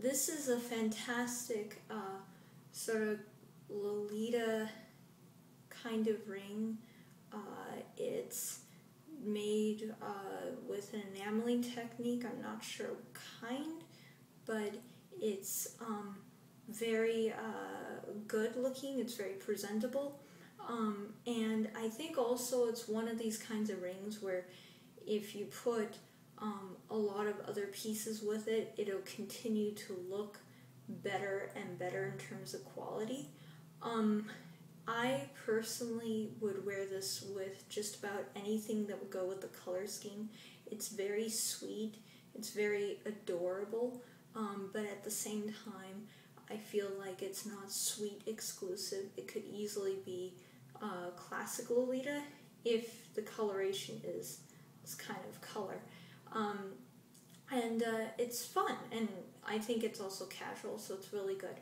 this is a fantastic sort of Lolita kind of ring. It's made with an enameling technique. I'm not sure what kind, but it's very good looking. It's very presentable. And I think also it's one of these kinds of rings where if you put a lot of other pieces with it, it'll continue to look better and better in terms of quality. I personally would wear this with just about anything that would go with the color scheme. It's very sweet, it's very adorable, but at the same time, I feel like it's not sweet exclusive. It could easily be classic Lolita if the coloration is this kind of color. And it's fun, and I think it's also casual, so it's really good.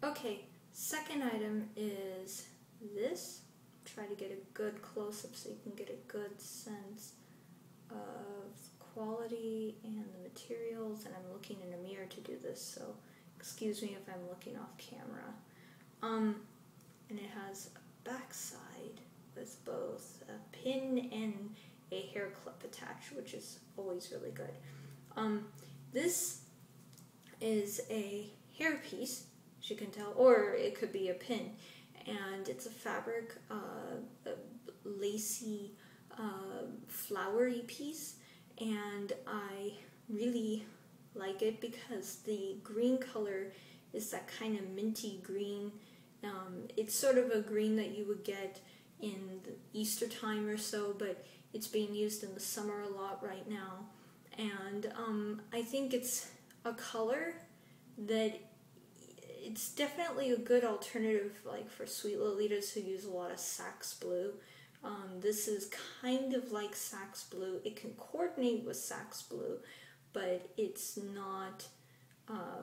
Okay, second item is this. Try to get a good close-up so you can get a good sense of quality and the materials, and I'm looking in a mirror to do this, so excuse me if I'm looking off camera. And it has a backside with both a pin and a hair clip attached, which is always really good. This is a hair piece, as you can tell, or it could be a pin, and it's a fabric, a lacy, flowery piece, and I really like it because the green color is that kind of minty green. It's sort of a green that you would get in the Easter time or so, but it's being used in the summer a lot right now. And I think it's a color that it's definitely a good alternative, like for Sweet Lolitas who use a lot of Sax blue. This is kind of like Sax blue. It can coordinate with Sax blue, but it's not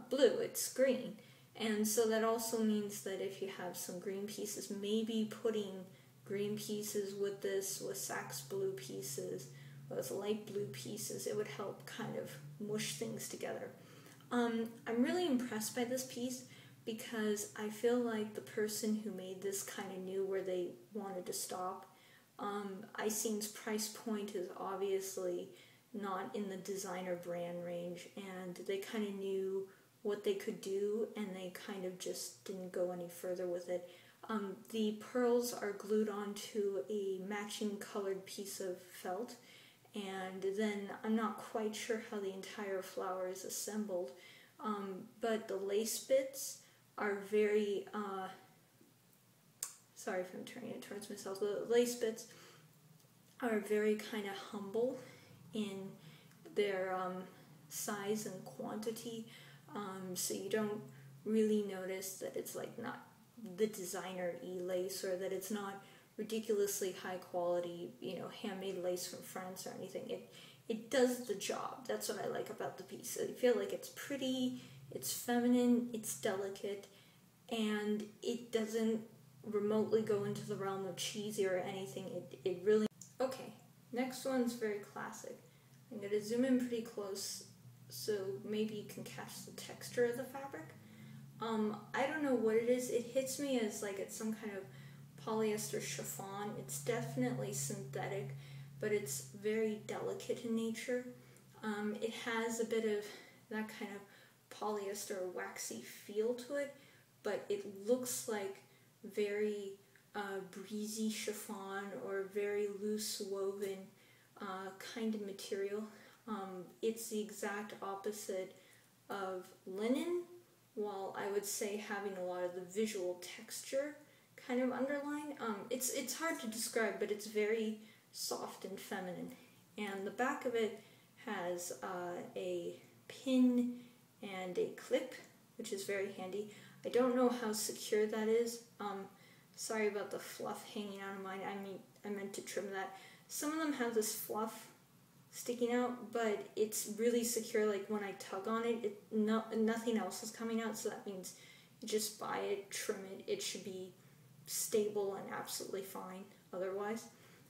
blue, it's green. And so that also means that if you have some green pieces, maybe putting green pieces with this, with Sax blue pieces, with light blue pieces, it would help kind of mush things together. I'm really impressed by this piece because I feel like the person who made this kind of knew where they wanted to stop. Icing's price point is obviously not in the designer brand range, and they kind of knew what they could do, and they kind of just didn't go any further with it. The pearls are glued onto a matching colored piece of felt, and then I'm not quite sure how the entire flower is assembled, but the lace bits are very, sorry if I'm turning it towards myself, the lace bits are very kind of humble in their size and quantity, so you don't really notice that it's like not the designer lace, or that it's not ridiculously high quality, you know, handmade lace from France or anything. It does the job. That's what I like about the piece. I feel like it's pretty, it's feminine, it's delicate, and it doesn't remotely go into the realm of cheesy or anything. It really... Okay, next one's very classic. I'm going to zoom in pretty close so maybe you can catch the texture of the fabric. I don't know what it is. It hits me as like it's some kind of polyester chiffon. It's definitely synthetic, but it's very delicate in nature. It has a bit of that kind of polyester waxy feel to it, but it looks like very breezy chiffon or very loose woven kind of material. It's the exact opposite of linen, while I would say having a lot of the visual texture kind of underline. It's hard to describe, but it's very soft and feminine. And the back of it has a pin and a clip, which is very handy. I don't know how secure that is. Sorry about the fluff hanging out of mine. I meant to trim that. Some of them have this fluff sticking out, but it's really secure. Like when I tug on it, nothing else is coming out, so that means you just buy it, trim it. It should be stable and absolutely fine otherwise.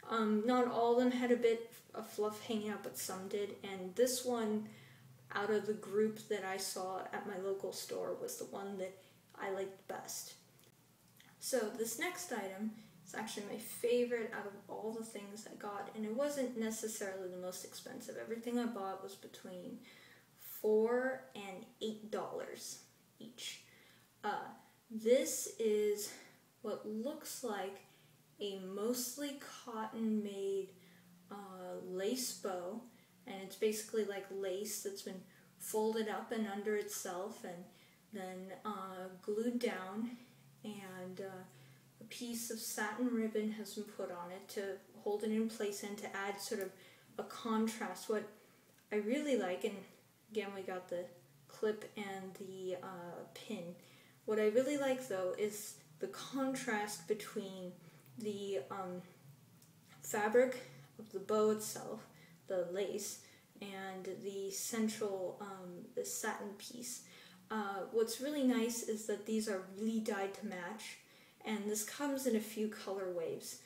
Not all of them had a bit of fluff hanging out, but some did, and this one out of the group that I saw at my local store was the one that I liked best. So this next item is actually my favorite out of all the things I got, and it wasn't necessarily the most expensive. Everything I bought was between $4 and $8 each. This is what looks like a mostly cotton made lace bow, and it's basically like lace that's been folded up and under itself and then glued down, and a piece of satin ribbon has been put on it to hold it in place and to add sort of a contrast. What I really like, and again we got the clip and the pin, what I really like though is the contrast between the fabric of the bow itself, the lace, and the central the satin piece. What's really nice is that these are really dyed to match, and this comes in a few color waves,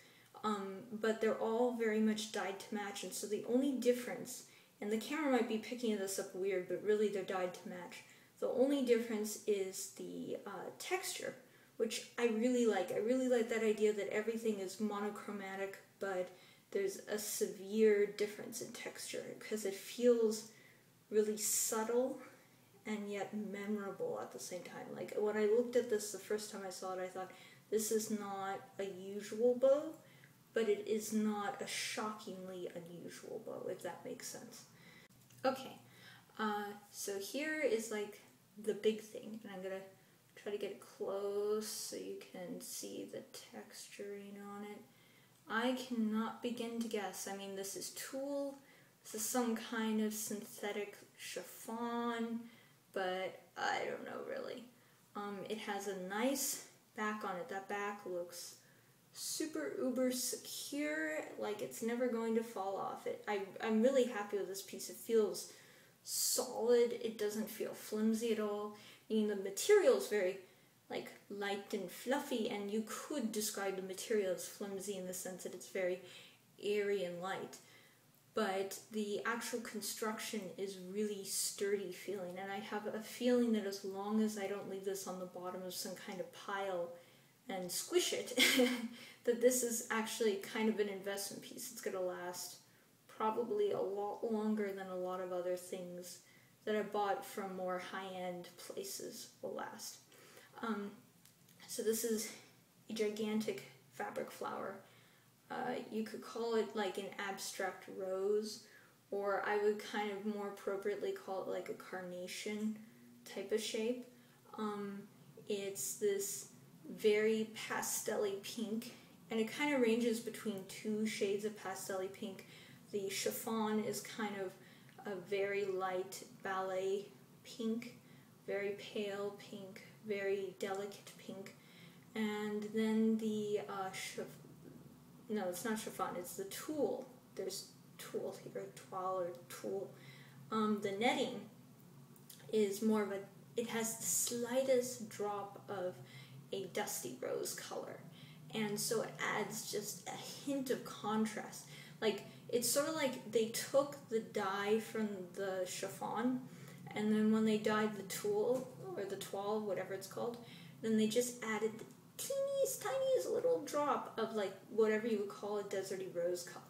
but they're all very much dyed to match, and so the only difference, and the camera might be picking this up weird, but really they're dyed to match. The only difference is the texture, which I really like. I really like that idea that everything is monochromatic, but there's a severe difference in texture because it feels really subtle and yet memorable at the same time. Like when I looked at this the first time I saw it, I thought, this is not a usual bow, but it is not a shockingly unusual bow, if that makes sense. Okay, so here is like the big thing, and I'm gonna try to get close so you can see the texturing on it. I cannot begin to guess. I mean, this is tulle, this is some kind of synthetic chiffon, but I don't know really. It has a nice back on it. That back looks super uber secure, like it's never going to fall off. I'm really happy with this piece. It feels solid. It doesn't feel flimsy at all. I mean, the material is very like light and fluffy, and you could describe the material as flimsy in the sense that it's very airy and light, but the actual construction is really sturdy feeling, and I have a feeling that as long as I don't leave this on the bottom of some kind of pile and squish it, that this is actually kind of an investment piece. It's going to last probably a lot longer than a lot of other things that I bought from more high-end places will last. So this is a gigantic fabric flower. You could call it like an abstract rose, or I would kind of more appropriately call it like a carnation type of shape. It's this very pastel-y pink, and it kind of ranges between two shades of pastel-y pink. The chiffon is kind of a very light ballet pink, very pale pink, very delicate pink, and then the no, it's not chiffon, it's the tulle. There's tulle here, toile or tulle. The netting is more of it has the slightest drop of a dusty rose color, and so it adds just a hint of contrast. Like, it's sort of like they took the dye from the chiffon, and then when they dyed the tulle, or the toile, whatever it's called, then they just added the tiniest little drop of like whatever you would call a deserty rose color.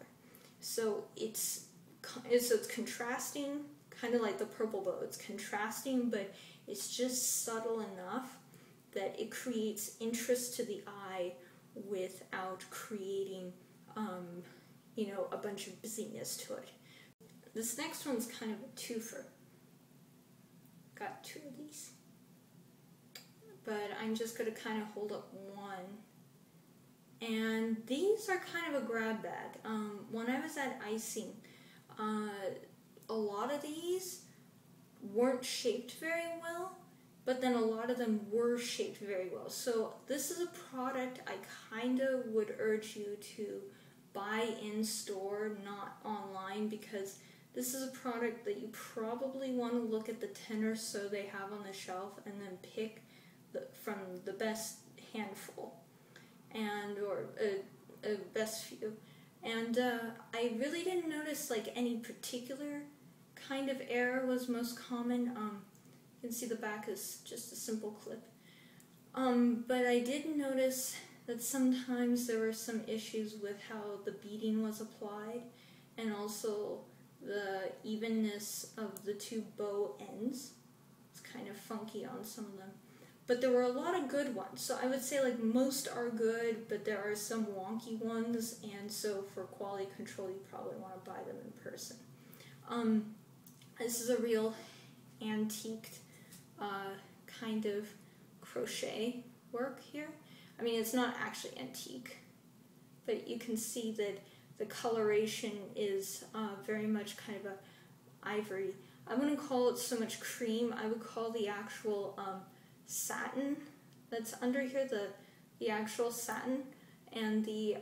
So it's contrasting, kind of like the purple bow. It's contrasting, but it's just subtle enough that it creates interest to the eye without creating, a bunch of busyness to it. This next one's kind of a twofer. Got two of these. But I'm just going to kind of hold up one. And these are kind of a grab bag. When I was at Icing, a lot of these weren't shaped very well, but then a lot of them were shaped very well. So this is a product I kind of would urge you to buy in store, not online, because this is a product that you probably want to look at the 10 or so they have on the shelf and then pick from the best handful, or a best few. And I really didn't notice like any particular kind of air was most common. You can see the back is just a simple clip. But I did notice that sometimes there were some issues with how the beading was applied, and also the evenness of the two bow ends. It's kind of funky on some of them. But there were a lot of good ones. So I would say like most are good, but there are some wonky ones, and so for quality control you probably want to buy them in person. This is a real antiqued kind of crochet work here. I mean, it's not actually antique, but you can see that the coloration is very much kind of a ivory. I wouldn't call it so much cream. I would call the actual satin that's under here, the actual satin, and the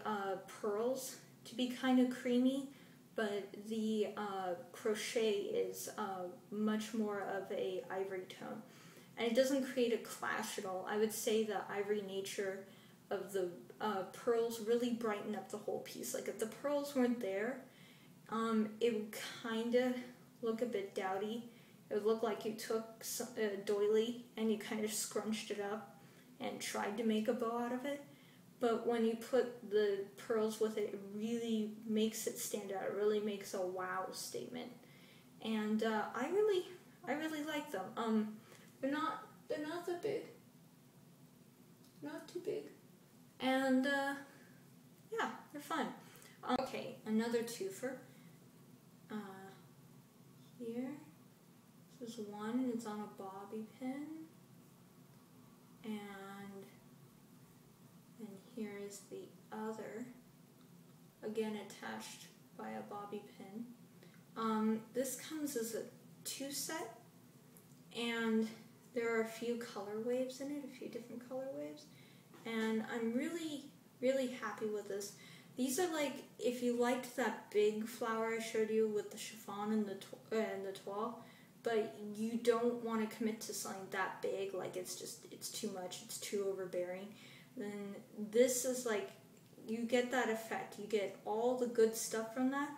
pearls to be kind of creamy, but the crochet is much more of a ivory tone. And it doesn't create a clash at all. I would say the ivory nature of the pearls really brighten up the whole piece. Like if the pearls weren't there, it would kind of look a bit dowdy. It would look like you took a doily and you kind of scrunched it up and tried to make a bow out of it. But when you put the pearls with it, it really makes it stand out. It really makes a wow statement. And I really like them. They're not that big. Not too big. And yeah, they're fun. Okay, another twofer. Here. This is one, and it's on a bobby pin. And here is the other, again attached by a bobby pin. This comes as a 2 set, and there are a few color waves in it, a few different color waves, and I'm really happy with this. These are like, if you liked that big flower I showed you with the chiffon and the toile, but you don't want to commit to something that big, like it's too much, it's too overbearing, then this is like, you get that effect. You get all the good stuff from that,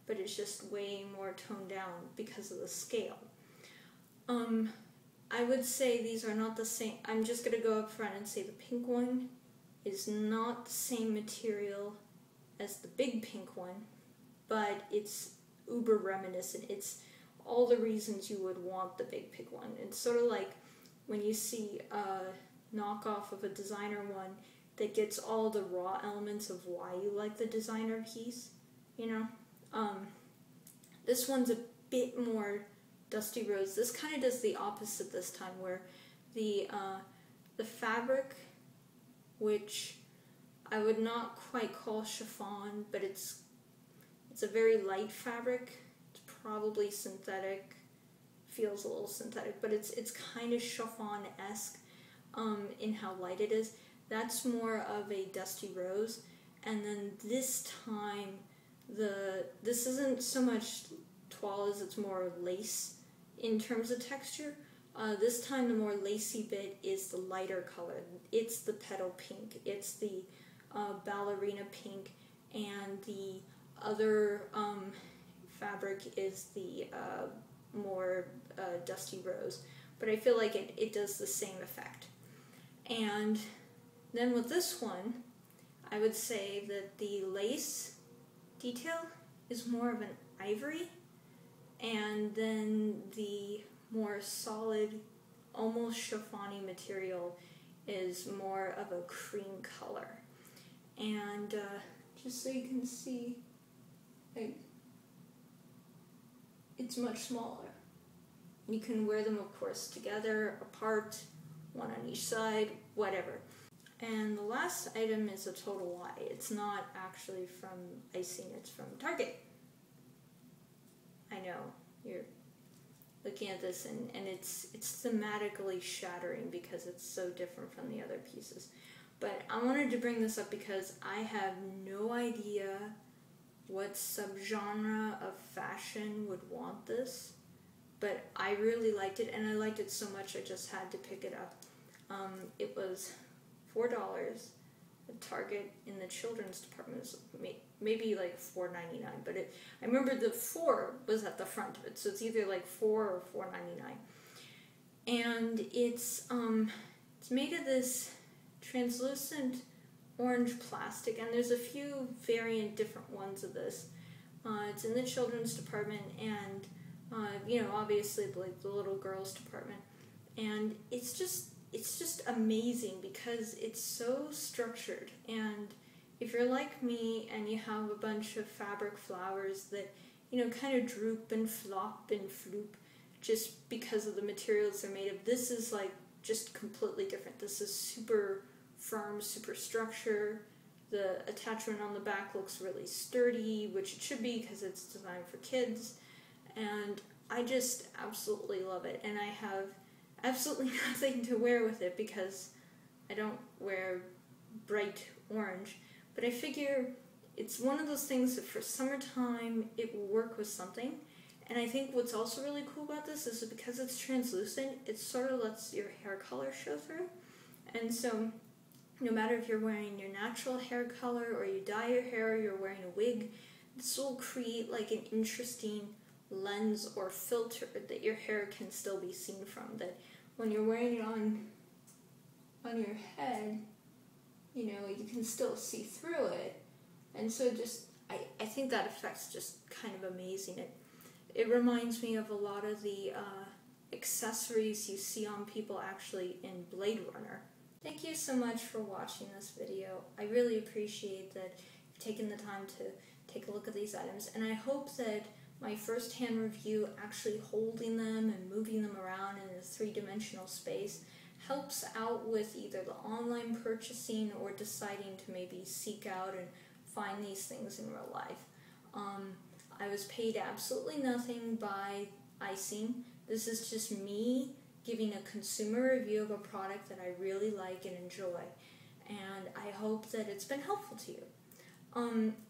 but it's just way more toned down because of the scale. I would say these are not the same. I'm just going to go up front and say the pink one is not the same material as the big pink one, but it's uber reminiscent. It's all the reasons you would want the big pink one. It's sort of like when you see a knockoff of a designer one that gets all the raw elements of why you like the designer piece, you know. This one's a bit more dusty rose. This kind of does the opposite this time, where the fabric, which I would not quite call chiffon, but it's a very light fabric. It's probably synthetic, feels a little synthetic, but it's kind of chiffon-esque in how light it is. That's more of a dusty rose, and then this time this isn't so much toile as it's more lace in terms of texture. This time the more lacy bit is the lighter color. It's the petal pink, it's the ballerina pink, and the other fabric is the more dusty rose. But I feel like it does the same effect. And then with this one, I would say that the lace detail is more of an ivory, and then the more solid, almost chiffon-y material is more of a cream color. And just so you can see, like, it's much smaller. You can wear them, of course, together, apart, one on each side, whatever. And the last item is a total lie. It's not actually from Icing, it's from Target. I know, you're looking at this and it's thematically shattering because it's so different from the other pieces. But I wanted to bring this up because I have no idea what subgenre of fashion would want this, but I really liked it, and I liked it so much I just had to pick it up. It was $4, at Target in the children's department is maybe like $4.99, but I remember the 4 was at the front of it, so it's either like $4 or $4.99. And it's made of this translucent orange plastic, and there's a few variant different ones of this. It's in the children's department, and obviously like the little girls department, and it's just amazing because it's so structured. And if you're like me and you have a bunch of fabric flowers that kind of droop and flop and floop just because of the materials they're made of, this is like just completely different. This is super firm, super structured. The attachment on the back looks really sturdy, which it should be because it's designed for kids, and I just absolutely love it. And I have absolutely nothing to wear with it because I don't wear bright orange, but I figure it's one of those things that for summertime it will work with something. And I think what's also really cool about this is that because it's translucent, it sort of lets your hair color show through. And so no matter if you're wearing your natural hair color or you dye your hair or you're wearing a wig, this will create like an interesting lens or filter that your hair can still be seen from, that when you're wearing it on your head, you can still see through it. And so I think that effect's just kind of amazing. It reminds me of a lot of the accessories you see on people actually in Blade Runner. Thank you so much for watching this video. I really appreciate that you've taken the time to take a look at these items, and I hope that my first-hand review, actually holding them and moving them around in a three-dimensional space, helps out with either the online purchasing or deciding to maybe seek out and find these things in real life. I was paid absolutely nothing by Icing. This is just me giving a consumer review of a product that I really like and enjoy, and I hope that it's been helpful to you.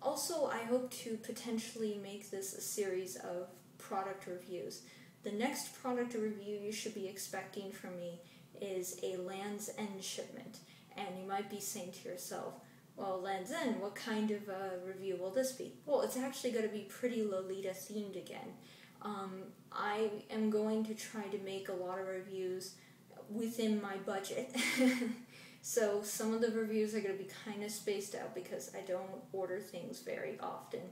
Also, I hope to potentially make this a series of product reviews. The next product review you should be expecting from me is a Land's End shipment, and you might be saying to yourself, well, Land's End, what kind of a review will this be? Well, it's actually going to be pretty Lolita themed again. I am going to try to make a lot of reviews within my budget. So some of the reviews are going to be kind of spaced out because I don't order things very often.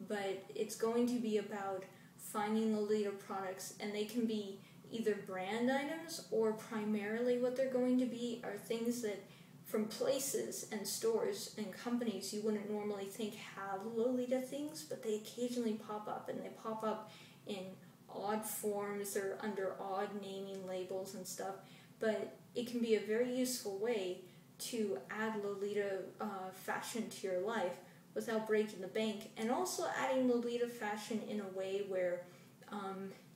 But it's going to be about finding Lolita products, and they can be either brand items or primarily what they're going to be are things that from places and stores and companies you wouldn't normally think have Lolita things, but they occasionally pop up, and they pop up in odd forms or under odd naming labels and stuff. But it can be a very useful way to add Lolita fashion to your life without breaking the bank, and also adding Lolita fashion in a way where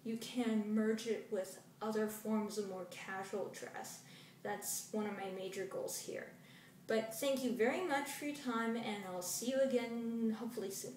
you can merge it with other forms of more casual dress. That's one of my major goals here. But thank you very much for your time, and I'll see you again hopefully soon.